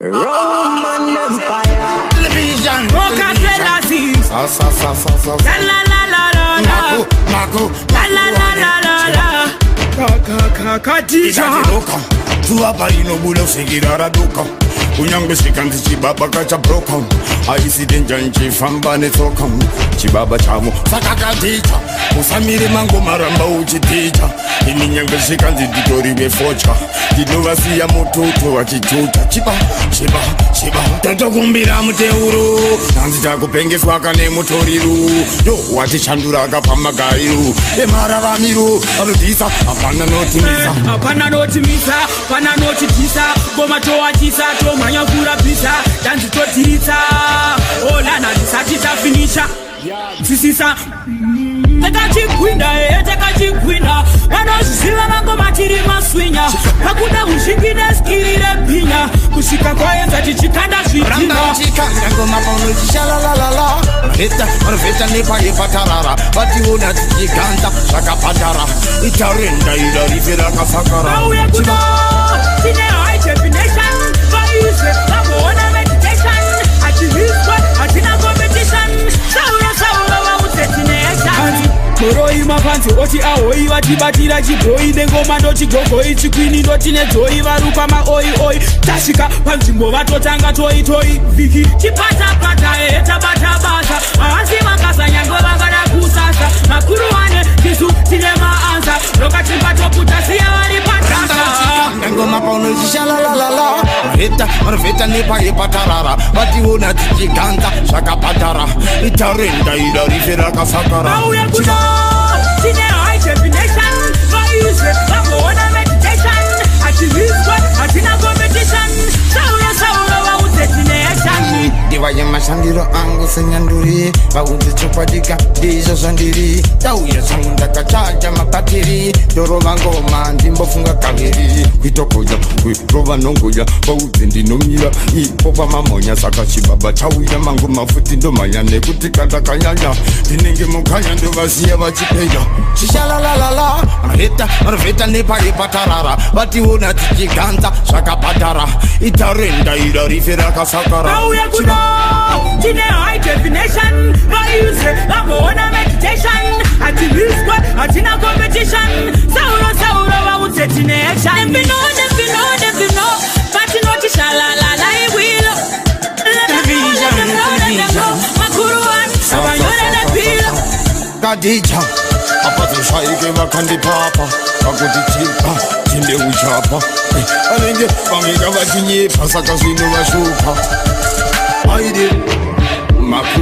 Roman Empire. Television. La la la la la la. Marco. La la la la la la. Kadija. Tuapa inobula usikirara duka. Unyangwe shikanzi chibaba kacha broken. Aisidinja nchifamba netoka. Chibaba chamo sakakaticha. Usamiri mango maramba uchiticha. Iminyangwe shikanzi ditori befocha. Dinovasi ya mototo wachichucha. Chiba Toto kumbira muteuru. Nanzi tako pengeswa kane motoriru. Yo watichandura kapamagairu. Emara vamiru. Aludisa apana notimisa. Apana notimisa. Apana notitisa. Goma toa tisa. Tomanya kura pisa. Danzi totitisa. Ola na disatita finisha. Sisisa. Taka chikwina Wanozizila mango matiri maswinya Hakuda ushikine skirire pinya Kushika kwa yenza chichikanda shitina Ramba chikanda ngoma pono chishalalala Marveta nepa yepa tarara Bati una chikanda shaka patara Itarenda ida rifera kasakara Mauye kuno Tine high definition Vaise Lamo ona meditation Achiviswa Atina competition Saura wa utetine esha Moroi mapanzi oti aoi vatibatira chibhoi nengoma ndoti gogoi chikwini ndoti nedzoi varupa maoi tasvika panzvimbo vatotanga toi vhiki chipatapata tabatabasa havasi vakasa nyangwe vangada kusasa makuru wane tisu tine maanza lokachipatoputa siya vari patasa ngoma pauno chishalalala Marveta nepa yepa tarara Bati una chichiganda shaka patara Itarenda ida rifera kasakara Mauye kuno Tine high definition Vaise Lamo ona meditation Achiviswa Atina competition Saura wa utetine esha Divaye mashandiro angu senyanduri Vauze chopadika dizo zandiri Tauya sangunda kachaja mapatiri Dorova ngoma ndimbofunga kaviri Kuitokoja, kuirova nongoja Vauze ndinomira Ipopa mamonya saka chibaba Chauya mangu mafuti ndomaya Nekutikata kanyanya Dinenge mukanya ndovasiya vachipeya Shishalalala Marveta nepa yepa tarara Vati una tichiganza shaka patara Itarenda ida rifera kasakara Mauye kuno Tine high definition Vaise Lamo ona meditation Ativiswa Atina competition Saura wa utetine esha Nefino Pati noti shalalala iwilo Makuru wani Abanyore na pilo Kadija Apato shaike vakandi papa Kakuti chipa Chinde uchapa Anenge Pangika vachinyepa Saka zinu vashupa Aide Maku